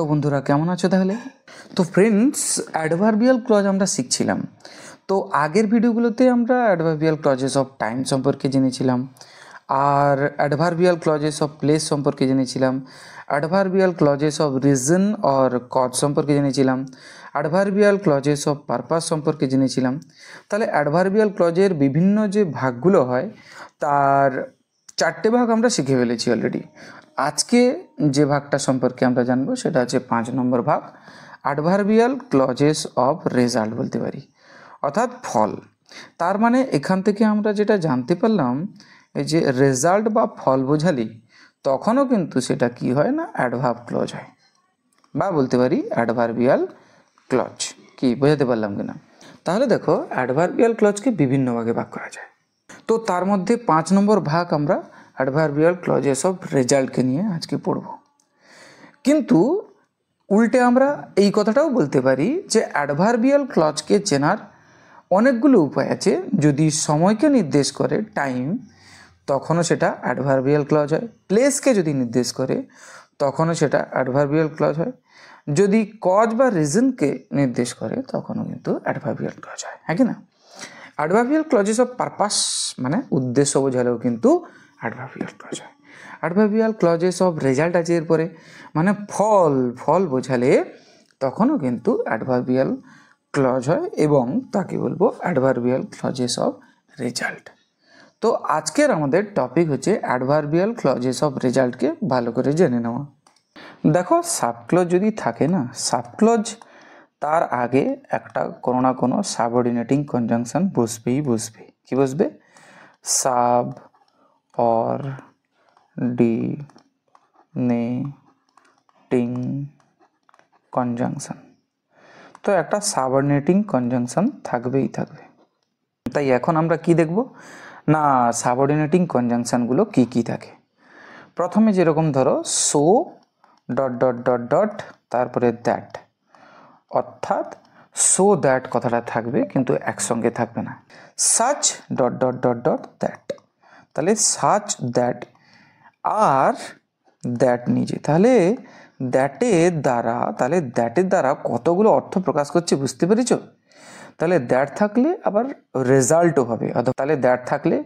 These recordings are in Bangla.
তো বন্ধুরা কেমন আছো তাহলে? তো ফ্রেন্ডস, অ্যাডভার্বিয়াল ক্লজ আমরা শিখছিলাম। তো আগের ভিডিওগুলোতে আমরা অ্যাডভার্বিয়াল ক্লজেস অফ টাইম সম্পর্কে জেনেছিলাম, আর অ্যাডভার্বিয়াল ক্লজেস অফ প্লেস সম্পর্কে জেনেছিলাম, adverbial clauses of reason or cause সম্পর্কে জেনেছিলাম, অ্যাডভার্বিয়াল ক্লজেস অফ পারপাস সম্পর্কে জেনেছিলাম। তাহলে অ্যাডভার্বিয়াল ক্লজের বিভিন্ন যে ভাগগুলো হয় তার 4টে ভাগ আমরা শিখে ফেলেছি অলরেডি। আজকে যে ভাগটা সম্পর্কে আমরা জানবো সেটা হচ্ছে 5 নম্বর ভাগ, অ্যাডভার্বিয়াল ক্লজেস অফ রেজাল্ট বলতে পারি, অর্থাৎ ফল। তার মানে এখান থেকে আমরা যেটা জানতে পারলাম, এই যে রেজাল্ট বা ফল বোঝালি তখনও কিন্তু সেটা কি হয় না, অ্যাডভার্ব ক্লজ হয়, বা বলতে পারি অ্যাডভার্বিয়াল ক্লজ। কি বোঝাতে পারলাম কিনা? তাহলে দেখো, অ্যাডভার্বিয়াল ক্লজকে বিভিন্ন ভাগে ভাগ করা যায়। তো তার মধ্যে 5 নম্বর ভাগ আমরা অ্যাডভার্বিয়াল ক্লজেস অফ রেজাল্টকে নিয়ে আজকে পড়ব। কিন্তু উল্টে আমরা এই কথাটাও বলতে পারি যে অ্যাডভার্বিয়াল ক্লজকে চেনার অনেকগুলো উপায় আছে। যদি সময়কে নির্দেশ করে, টাইম, তখনও সেটা অ্যাডভার্বিয়াল ক্লজ হয়। প্লেসকে যদি নির্দেশ করে তখনও সেটা অ্যাডভার্বিয়াল ক্লজ হয়। যদি কজ বা রিজনকে নির্দেশ করে তখনও কিন্তু অ্যাডভার্বিয়াল ক্লজ হয়, হ্যাঁ কি না? অ্যাডভার্বিয়াল ক্লজেস অফ পারপাস মানে উদ্দেশ্য বোঝালেও কিন্তু অ্যাডভার্বিয়াল ক্লজ হয়। অ্যাডভার্বিয়াল ক্লজেস অফ রেজাল্ট আছে এরপরে, মানে ফল ফল বোঝালে তখনও কিন্তু অ্যাডভার্বিয়াল ক্লজ হয়, এবং তাকে বলবো অ্যাডভার্বিয়াল ক্লজেস অফ রেজাল্ট। তো আজকের আমাদের টপিক হচ্ছে অ্যাডভার্বিয়াল ক্লজেস অফ রেজাল্টকে ভালো করে জেনে নেওয়া। দেখো, সাবক্লজ যদি থাকে না, সাবক্লজ তার আগে একটা কোনো না কোনো সাবঅর্ডিনেটিং কনজাংশন বসবে। কি বসবে? Subordinating conjunction. তো একটা সাবঅর্ডিনেটিং কনজাংশন থাকবে। তাই এখন আমরা কি দেখব না, সাবঅর্ডিনেটিং কনজাংশনগুলো কি থাকে। প্রথমে যেরকম ধরো, so dot dot dot dot তারপরে দ্যাট, অর্থাৎ সো দ্যাট কথাটা থাকবে কিন্তু একসঙ্গে থাকবে না। Such dot dot dot dot that, তাহলে সাচ দ্যাট আর দ্যাট নিজে, তাহলে দ্যাটের দ্বারা কতগুলো অর্থ প্রকাশ করছে বুঝতে পেরেছ? তাহলে দ্যাট থাকলে আবার রেজাল্টও হবে, তাহলে দ্যাট থাকলে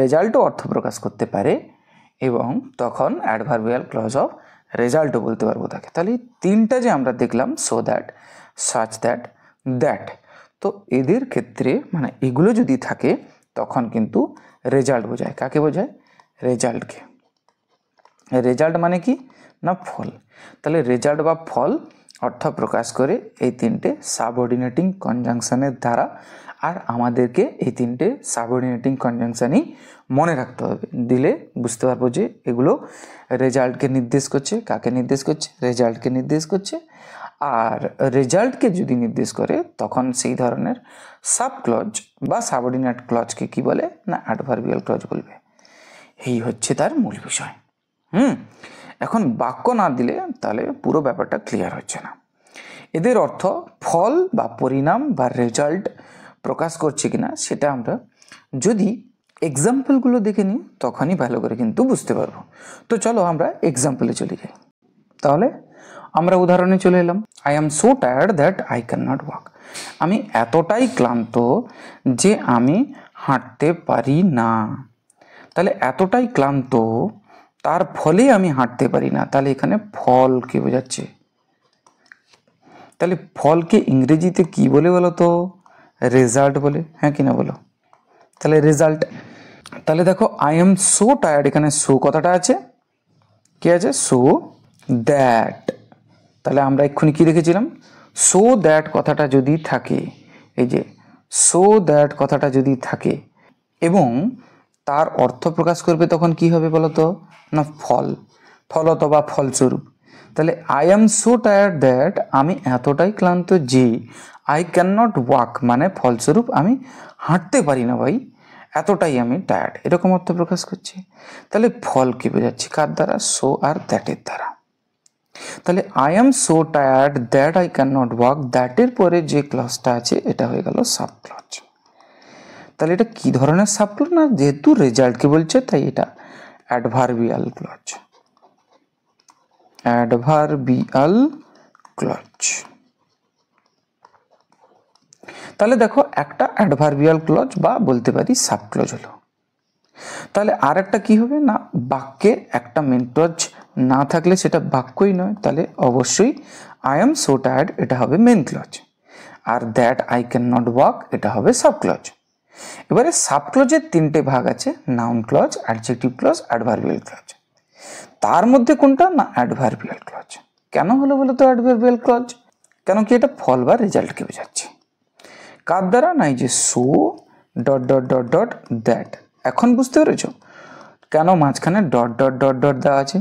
রেজাল্টও অর্থ প্রকাশ করতে পারে, এবং তখন অ্যাডভার্বিয়াল ক্লজ অফ রেজাল্টও বলতে পারবো তাকে। তাহলে এই তিনটা যে আমরা দেখলাম, so that, such that, that, তো এদের ক্ষেত্রে মানে এগুলো যদি থাকে তখন কিন্তু রেজাল্ট বোঝায়। কাকে বোঝায়? রেজাল্টকে। রেজাল্ট মানে কি না, ফল। তাহলে রেজাল্ট বা ফল অর্থ প্রকাশ করে এই তিনটে সাবঅর্ডিনেটিং কনজাংশনের দ্বারা। আর আমাদেরকে এই তিনটে সাবঅর্ডিনেটিং কনজাংশনই মনে রাখতে হবে, দিলে বুঝতে পারবো যে এগুলো রেজাল্টকে নির্দেশ করছে। কাকে নির্দেশ করছে? রেজাল্টকে নির্দেশ করছে। আর রেজাল্টকে যদি নির্দেশ করে তখন সেই ধরনের সাবক্লজ বা সাবঅর্ডিনেট ক্লজকে কি বলে না, অ্যাডভার্বিয়াল ক্লজ বলবে। এই হচ্ছে তার মূল বিষয়। এখন বাক্য না দিলে তাহলে পুরো ব্যাপারটা ক্লিয়ার হচ্ছে না। এদের অর্থ ফল বা পরিণাম বা রেজাল্ট প্রকাশ করছে কিনা সেটা আমরা যদি এক্সাম্পলগুলো দেখে নিই তখনই ভালো করে কিন্তু বুঝতে পারবো। তো চলো আমরা এক্সাম্পলে চলে যাই। তাহলে আমরা উদাহরণে চলে এলাম। I am so tired that I can not walk. আমি এতটাই ক্লান্ত যে আমি হাঁটতে পারি না। তাহলে এতটাই ক্লান্ত, তার ফলে আমি হাঁটতে পারি না। তাহলে এখানে ফলকে বোঝাচ্ছে। তাহলে ফলকে ইংরেজিতে কি বলে বলো তো? রেজাল্ট বলে, হ্যাঁ কিনা বলো? তাহলে রেজাল্ট। তাহলে দেখো, আই এম সো টায়ার্ড, এখানে সো কথাটা আছে, কি আছে? So that. তাহলে আমরা এক্ষুনি কি দেখেছিলাম? সো দ্যাট কথাটা যদি থাকে, এই যে সো দ্যাট কথাটা যদি থাকে এবং তার অর্থ প্রকাশ করবে তখন কি হবে বলো তো? না, ফলত বা ফলস্বরূপ। তাহলে I am so tired that, আমি এতটাই ক্লান্ত যে আই ক্যান নট ওয়াক মানে ফলস্বরূপ আমি হাঁটতে পারি না ভাই, এতটাই আমি টায়ার্ড, এরকম অর্থ প্রকাশ করছে। তাহলে ফলকে বোঝাচ্ছি কার দ্বারা? সো আর দ্যাটের দ্বারা। তাহলে I am so tired that I can not walk, দ্যাটের পরে যে ক্লজটা আছে এটা হয়ে গেল সাবক্লজ। তাহলে এটা কি ধরনের সাবক্লজ না, যেহেতু রেজাল্টকে বলছে তাই এটা অ্যাডভার্বিয়াল ক্লজ। Adverbial clause. তাহলে দেখো একটা অ্যাডভার্বিয়াল ক্লজ বা বলতে পারি সাব ক্লজ হলো। তাহলে আর একটা কি হবে না, বাক্যে একটা মেন ক্লজ না থাকলে সেটা বাক্যই নয়, তাহলে অবশ্যই আই এম সো টায়ার্ড এটা হবে মেন ক্লজ, আর that I can not walk এটা হবে সাব ক্লজ। এবারে সাব ক্লজের তিনটে ভাগ আছে, noun clause, adjective clause, adverbial clause. তার মধ্যে কোনটা না অ্যাডভার্বিয়াল ক্লজ। কেন হলো বলো তো অ্যাডভার্বিয়াল ক্লজ? কেন কি এটা ফল বা রেজাল্টকে বোঝাচ্ছে। কার দ্বারা? না এই যে so dot dot dot dot that. এখন বুঝতে পেরেছো কেন মাঝখানে ডট ডট ডট ডট দেওয়া আছে?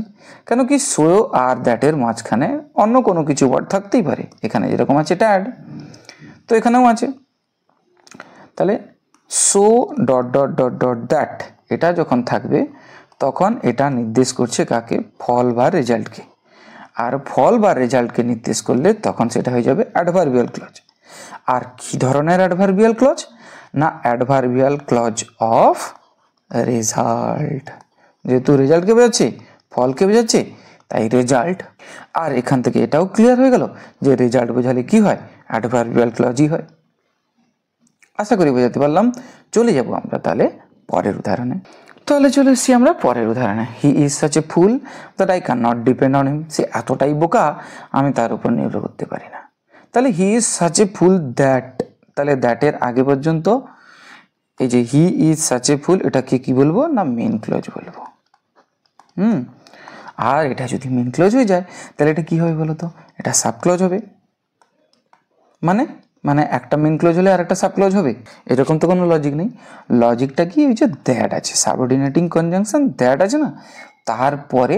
কেন কি সো আর দ্যাটের মাঝখানে অন্য কোনো কিছু ওয়ার্ড থাকতেই পারে। এখানে যেরকম আছে ট্যাড, তো এখানেও আছে। তাহলে so dot dot dot dot that এটা যখন থাকবে তখন এটা নির্দেশ করছে কাকে? ফল বা রেজাল্টকে। আর ফল বা রেজাল্টকে নির্দেশ করলে তখন সেটা হয়ে যাবে অ্যাডভার্বিয়াল ক্লজ। আর কি ধরনের অ্যাডভার্বিয়াল ক্লজ? না অ্যাডভার্বিয়াল ক্লজ অফ রেজাল্ট। যেহেতু রেজাল্টকে বোঝাচ্ছে, ফলকে বোঝাচ্ছে, তাই রেজাল্ট। আর এখান থেকে এটাও ক্লিয়ার হয়ে গেল যে রেজাল্ট বোঝালে কি হয়? অ্যাডভার্বিয়াল ক্লজই হয়। আশা করি বোঝাতে পারলাম। চলে যাব আমরা তাহলে পরের উদাহরণে। তাহলে চলে এসেছি আমরা পরের উদাহরণে। He is such a fool that I can not depend on him. সে এতটাই বোকা আমি তার উপর নির্ভর করতে পারি না। তাহলে he is such a fool that, তাহলে দ্যাটের আগে পর্যন্ত এই যে হি ইজ সাচ এ ফুল এটাকে কি বলবো? না মেন ক্লজ বলবো। আর এটা যদি মেন ক্লজ হয়ে যায় তাহলে এটা কি হবে বলো তো? এটা সাব ক্লজ হবে। মানে মানে একটা মেন ক্লজ হলে আর একটা সাব ক্লজ হবে, এরকম তো কোনো লজিক নেই। লজিকটা কি? ওই যে দ্যাট আছে, সাবঅর্ডিনেটিং কনজাংশন দ্যাট আছে না, তারপরে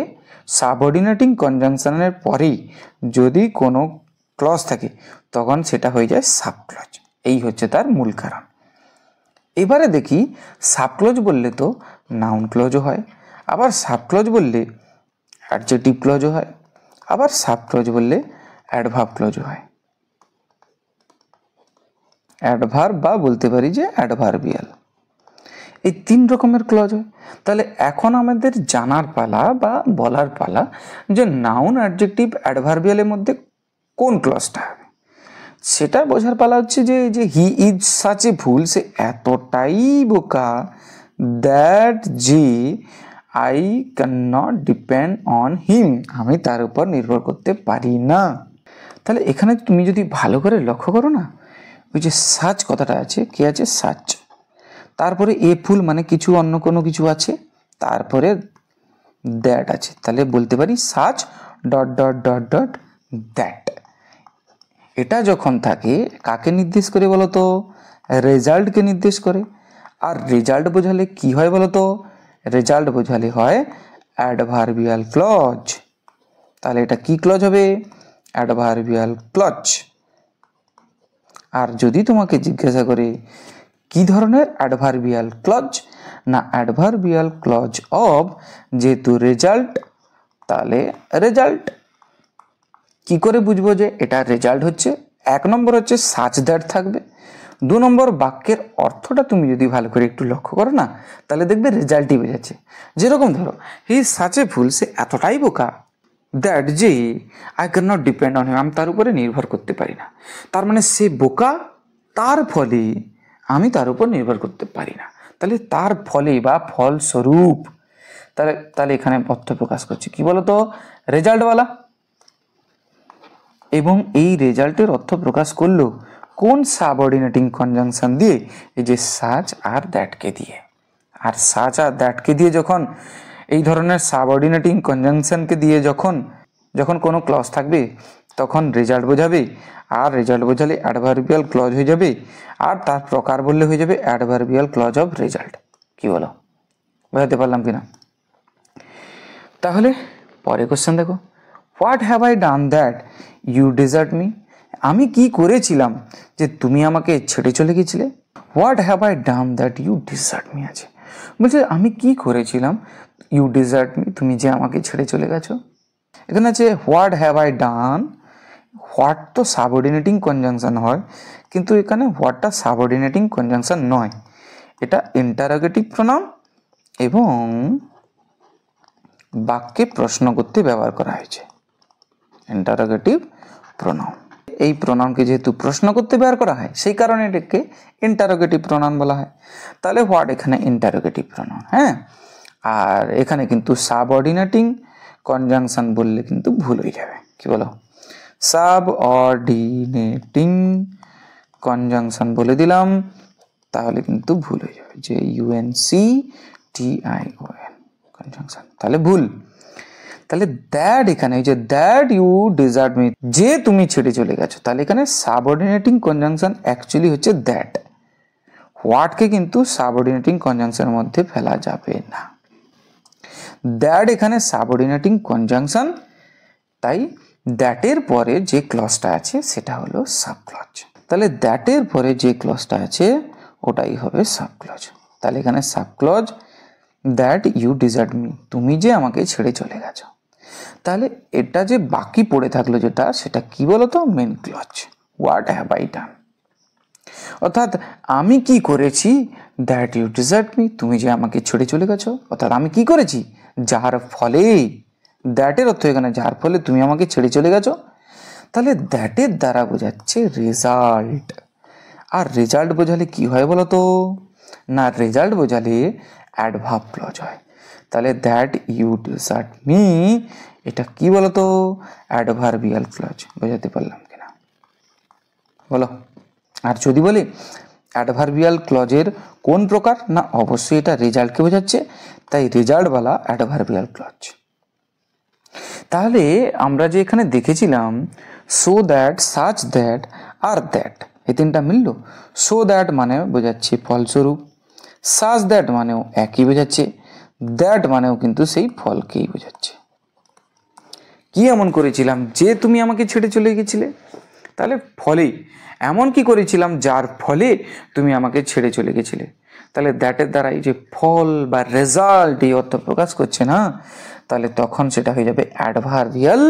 সাবঅর্ডিনেটিং কনজাংশনের পরেই যদি কোনো ক্লজ থাকে তখন সেটা হয়ে যায় সাব ক্লজ। এই হচ্ছে তার মূল কারণ। এবারে দেখি সাব ক্লজ বললে তো নাউন ক্লজও হয়, আবার সাব ক্লজ বললে অ্যাডজেক্টিভ ক্লজও হয়, আবার সাব ক্লজ বললে অ্যাডভার্ব ক্লজও হয়। অ্যাডভার্ব বা বলতে পারি যে অ্যাডভার্বিয়াল, এই তিন রকমের ক্লজ হয়। তাহলে এখন আমাদের জানার পালা বা বলার পালা যে নাউন, অ্যাডজেক্টিভ, অ্যাডভার্বিয়ালের মধ্যে কোন ক্লজটা হবে। সেটা বোঝার পালা হচ্ছে যে যে হি ইজ সাচ এ ফুল, সে এতটাই বোকা, দ্যাট যে I can not depend on হিম, আমি তার উপর নির্ভর করতে পারি না। তাহলে এখানে তুমি যদি ভালো করে লক্ষ্য করো না, ওই যে সাচ কথাটা আছে, কি আছে? সাচ, তারপরে এ ফুল মানে কিছু অন্য কোনো কিছু আছে, তারপরে দ্যাট আছে। তাহলে বলতে পারি such dot dot dot dot that. এটা যখন থাকে কাকে নির্দেশ করে বলো তো? রেজাল্টকে নির্দেশ করে। আর রেজাল্ট বোঝালে কি হয় বলো তো? রেজাল্ট বোঝালে হয় অ্যাডভার্বিয়াল ক্লজ। তাহলে এটা কি ক্লজ হবে? Adverbial clause. আর যদি তোমাকে জিজ্ঞাসা করে কি ধরনের অ্যাডভার্বিয়াল ক্লজ, না অ্যাডভার্বিয়াল ক্লজ অফ, যেহেতু রেজাল্ট তাহলে রেজাল্ট। কি করে বুঝবো যে এটা রেজাল্ট হচ্ছে? এক নম্বর হচ্ছে সাচ দ্যাট থাকবে, দু নম্বর বাক্যের অর্থটা তুমি যদি ভালো করে একটু লক্ষ্য করো না তাহলে দেখবে রেজাল্টই বোঝাচ্ছে। যেরকম ধরো হি ইজ সাচ এ ফুল, সে এতটাই বোকা, দ্যাট যে I can not depend on হিম, আমি তার উপরে নির্ভর করতে পারি না। তার মানে সে বোকা, তার ফলে আমি তার উপর নির্ভর করতে পারি না। তাহলে তার ফলে বা ফলস্বরূপ, তাহলে তাহলে এখানে অর্থ প্রকাশ করছে কি বলতো? রেজাল্টওয়ালা। এবং এই রেজাল্টের অর্থ প্রকাশ করলো কোন সাবঅর্ডিনেটিং কনজাংশন দিয়ে? এই যে সাচ আর দ্যাটকে দিয়ে। আর সাচ আর দ্যাটকে দিয়ে যখন এই ধরনের সাবঅর্ডিনেটিং কনজাংশনকে দিয়ে যখন যখন কোনো ক্লজ থাকবে তখন রেজাল্ট বোঝাবে, আর রেজাল্ট বোঝালে অ্যাডভার্বিয়াল ক্লজ হয়ে যাবে, আর তার প্রকার বললে হয়ে যাবে অ্যাডভার্বিয়াল ক্লজ অফ রেজাল্ট। কি বলো, বোঝাতে পারলাম কিনা? তাহলে পরে কোশ্চেন দেখো, what have I done that you desert me? আমি কি করেছিলাম যে তুমি আমাকে ছেড়ে চলে গেছিলে? What have I done that you desert me আছে, বলছে আমি কি করেছিলাম ইউ ডিজার্ট মি, তুমি যে আমাকে ছেড়ে চলে গেছো। এখানে আছে what have I done, what তো সাবঅর্ডিনেটিং কনজাংশন হয়, কিন্তু এখানে হোয়াটটা সাবঅর্ডিনেটিং কনজাংশন নয়, এটা ইন্টারোগেটিভ প্রনাউন এবং বাক্যে প্রশ্ন করতে ব্যবহার করা হয়েছে। Interrogative pronoun. এই প্রোনাউনকে যেহেতু প্রশ্ন করতে ব্যবহার করা হয় সেই কারণে এটাকে ইন্টারোগেটিভ প্রোনাউন বলা হয়। তাহলে হোয়াট এখানে ইন্টারোগেটিভ প্রোনাউন। হ্যাঁ, আর এখানে কিন্তু সাবঅর্ডিনেটিং কনজাংশন বললে কিন্তু ভুল হয়ে যাবে। কি বলো? সাবঅর্ডিনেটিং কনজাংশন বলে দিলাম, তাহলে কিন্তু ভুল হয়ে যাবে। যে UNCTION কনজাংশন, তাহলে ভুল। তাহলে দ্যাট, এখানে যে দ্যাট ইউ ডিজার্ট মি, যে তুমি ছেড়ে চলে গেছো, তাহলে এখানে সাবঅর্ডিনেটিং কনজাংশন অ্যাকচুয়ালি হচ্ছে দ্যাট। হোয়াটকে কিন্তু সাবঅর্ডিনেটিং কনজাংশনের মধ্যে ফেলা যাবে না। দ্যাট এখানে সাবঅর্ডিনেটিং কনজাংশন, তাই দ্যাটের পরে যে ক্লজটা আছে সেটা হলো সাবক্লজ। তাহলে দ্যাটের পরে যে ক্লজটা আছে ওটাই হবে সাবক্লজ। তাহলে এখানে subclause that you desert me, তুমি যে আমাকে ছেড়ে চলে গেছো। তাহলে এটা যে বাকি পড়ে থাকলো যেটা, সেটা কি বলতো? Main clause. What have I done, অর্থাৎ আমি কি করেছি। দ্যাট ইউ ডিজার্ট মি, তুমি যে আমাকে ছেড়ে চলে গেছো, অর্থাৎ আমি কি করেছি, যার ফলে। দ্যাটের অর্থ এখানে যার ফলে তুমি আমাকে ছেড়ে চলে গেছো। তাহলে দ্যাটের দ্বারা বোঝাচ্ছে রেজাল্ট। আর রেজাল্ট বোঝালে কি হয় বলতো? না, রেজাল্ট বোঝালে অ্যাডভার্ব ক্লজ হয়। তাহলে দ্যাট ইউ ডিজার্ট মি, এটা কি বলতো? Adverbial clause. বোঝাতে পারলাম কিনা বলো? আর যদি বলি অ্যাডভার্বিয়াল ক্লজের কোন প্রকার, না অবশ্যই এটা রেজাল্টকে বোঝাচ্ছে, তাই রেজাল্টওয়ালা অ্যাডভার্বিয়াল ক্লজ। তাহলে আমরা যে এখানে দেখেছিলাম সো দ্যাট, সাচ দ্যাট আর দ্যাট, এই তিনটা মিলল। সো দ্যাট মানে বোঝাচ্ছে ফলস্বরূপ, সাচ দ্যাট মানেও একই বোঝাচ্ছে, দ্যাট মানেও কিন্তু সেই ফলকেই বোঝাচ্ছে। কি এমন করেছিলাম যে তুমি আমাকে ছেড়ে চলে গেছিলে? তাহলে ফলে এমন কি করেছিলাম যার ফলে তুমি আমাকে ছেড়ে চলে গেছিলে। তাহলে দ্যাটের দ্বারা এই যে ফল বা রেজাল্ট এই অর্থ প্রকাশ করছে না, তাহলে তখন সেটা হয়ে যাবে অ্যাডভার্বিয়াল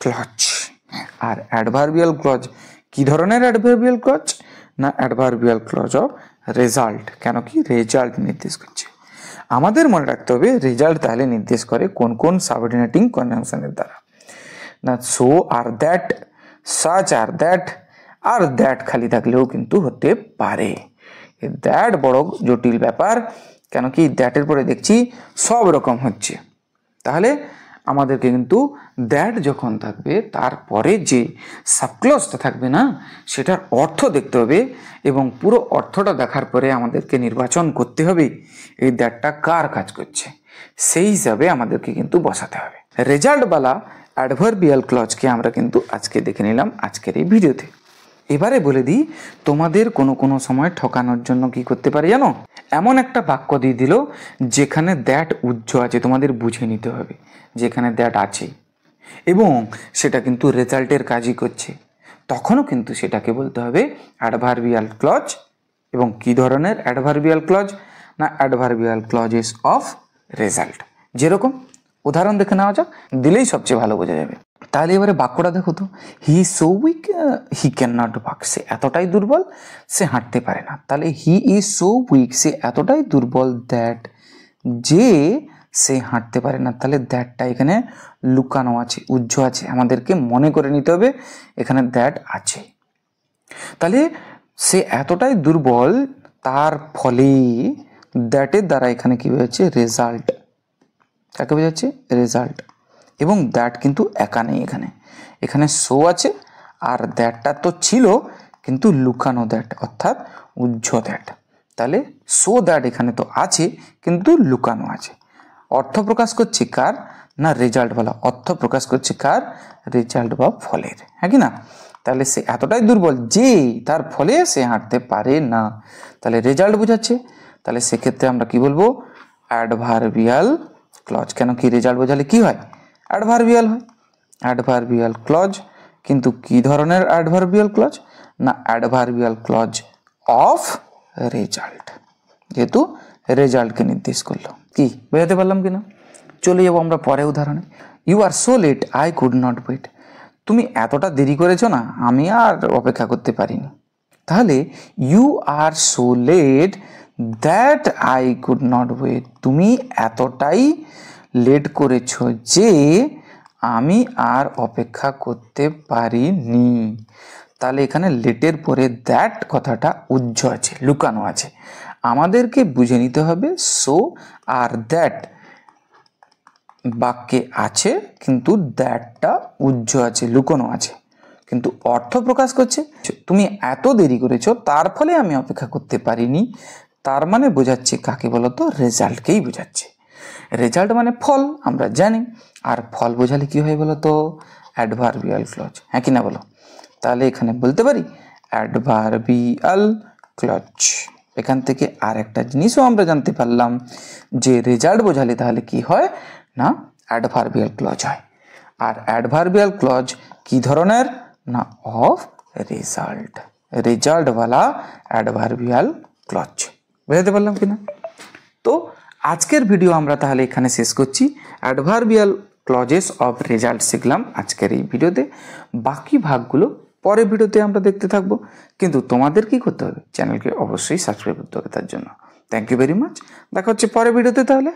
ক্লজ। আর অ্যাডভার্বিয়াল ক্লজ কি ধরনের অ্যাডভার্বিয়াল ক্লজ? না অ্যাডভার্বিয়াল ক্লজ অফ রেজাল্ট। কেন কি? রেজাল্ট নির্দেশ করছে। আমাদের মনে রাখতে হবে রেজাল্ট তাহলে নির্দেশ করে কোন কোন সাবঅর্ডিনেটিং কনজাংশনের দ্বারা। না সো আর দ্যাট, সাচ আর দ্যাট, আর দ্যাট খালি থাকলেও কিন্তু হতে পারে। দ্যাট বড় জটিল ব্যাপার, কেন কি দ্যাটের পরে দেখছি সব রকম হচ্ছে। তাহলে আমাদেরকে কিন্তু দ্যাট যখন থাকবে তারপরে যে সাবক্লজটা থাকবে না, সেটার অর্থ দেখতে হবে, এবং পুরো অর্থটা দেখার পরে আমাদেরকে নির্বাচন করতে হবে এই দ্যাটটা কার কাজ করছে, সেই হিসাবে আমাদেরকে কিন্তু বসাতে হবে। রেজাল্টওয়ালা অ্যাডভার্বিয়াল ক্লজকে আমরা কিন্তু আজকে দেখে নিলাম আজকের এই ভিডিওতে। এবারে বলে দিই, তোমাদের কোনো কোনো সময় ঠকানোর জন্য কি করতে পারে জানো? এমন একটা বাক্য দিয়ে দিল যেখানে দ্যাট উজ্জ্ব আছে, তোমাদের বুঝে নিতে হবে যেখানে দ্যাট আছে এবং সেটা কিন্তু রেজাল্টের কাজই করছে, তখনও কিন্তু সেটাকে বলতে হবে অ্যাডভার্বিয়াল ক্লজ। এবং কি ধরনের অ্যাডভার্বিয়াল ক্লজ? না অ্যাডভার্বিয়াল ক্লজেস অফ রেজাল্ট। যেরকম উদাহরণ দেখে নেওয়া যাক, দিলেই সবচেয়ে ভালো বোঝা যাবে। তাহলে এবারে বাক্যটা দেখো তো, he so weak he can not walk, সে এতটাই দুর্বল সে হাঁটতে পারে না। তাহলে হি ইজ সো উইক, সে এতটাই দুর্বল দ্যাট, যে সে হাঁটতে পারে না। তাহলে দ্যাটটা এখানে লুকানো আছে, উজ্জ্ব আছে, আমাদেরকে মনে করে নিতে হবে এখানে দ্যাট আছে। তাহলে সে এতটাই দুর্বল, তার ফলে দ্যাটের দ্বারা এখানে কি হয়েছে? রেজাল্ট। কাকে বোঝাচ্ছে? রেজাল্ট। এবং দ্যাট কিন্তু একা নেই, এখানে এখানে সো আছে, আর দ্যাটটা তো ছিল কিন্তু লুকানো দ্যাট, অর্থাৎ উজ্জ্ব দ্যাট। তাহলে সো দ্যাট এখানে তো আছে কিন্তু লুকানো আছে। অর্থ প্রকাশ করছে কার? না রেজাল্ট বলা। অর্থ প্রকাশ করছে কার? রেজাল্ট বা ফলের। হ্যাঁ কি না? তাহলে সে এতটাই দুর্বল যে তার ফলে সে হাঁটতে পারে না, তাহলে রেজাল্ট বোঝাচ্ছে। তাহলে সেক্ষেত্রে আমরা কি বলবো? Adverbial clause. কেন কি রেজাল্ট বোঝালে কি হয়? অ্যাডভার্বিয়াল হয়। অ্যাডভার্বিয়াল ক্লজ, কিন্তু কি ধরনের অ্যাডভার্বিয়াল ক্লজ? না অ্যাডভার্বিয়াল ক্লজ অফ রেজাল্ট, যেহেতু রেজাল্টকে নির্দেশ করলো। কি বোঝাতে পারলাম কিনা? চলে যাবো আমরা পরে উদাহরণে। You are so late I could not wait, তুমি এতটা দেরি করেছো না, আমি আর অপেক্ষা করতে পারিনি। তাহলে you are so late that I could not wait, তুমি এতটাই লেট করেছো যে আমি আর অপেক্ষা করতে পারিনি। তাহলে এখানে লেটের পরে দ্যাট কথাটা উজ্জ্ব আছে, লুকানো আছে। আমাদেরকে বুঝে নিতে হবে সো আর দ্যাট বাক্যে আছে, কিন্তু দ্যাটটা উজ্জ্ব আছে, লুকানো আছে, কিন্তু অর্থ প্রকাশ করছে তুমি এত দেরি করেছো তার ফলে আমি অপেক্ষা করতে পারিনি। তার মানে বোঝাচ্ছে কাকে বলতো? রেজাল্টকেই বোঝাচ্ছে। রেজাল্ট মানে ফল, আমরা জানি। আর ফল বোঝালে কি হয় বলতো? অ্যাডভার্বিয়াল ক্লজ, হ্যাঁ কি না বলো? তাহলে এখানে বলতে পারি অ্যাডভার্বিয়াল ক্লজ। এখান থেকে আর একটা জিনিসও আমরা জানতে পারলাম যে রেজাল্ট বোঝালে তাহলে কি হয় না অ্যাডভার্বিয়াল ক্লজ হয়। আর অ্যাডভার্বিয়াল ক্লজ কি ধরনের? না অফ রেজাল্ট, রেজাল্টওয়ালা অ্যাডভার্বিয়াল ক্লজ। বুঝতে পারলাম কিনা? তো আজকের ভিডিও আমরা তাহলে এখানে শেষ করছি। অ্যাডভার্বিয়াল ক্লজেস অফ রেজাল্ট শিখলাম আজকের এই ভিডিওতে। বাকি ভাগগুলো পরের ভিডিওতে আমরা দেখতে থাকবো। কিন্তু তোমাদের কি করতে হবে? চ্যানেলকে অবশ্যই সাবস্ক্রাইব করতে হবে তার জন্য। Thank you very much. দেখা হচ্ছে পরের ভিডিওতে তাহলে।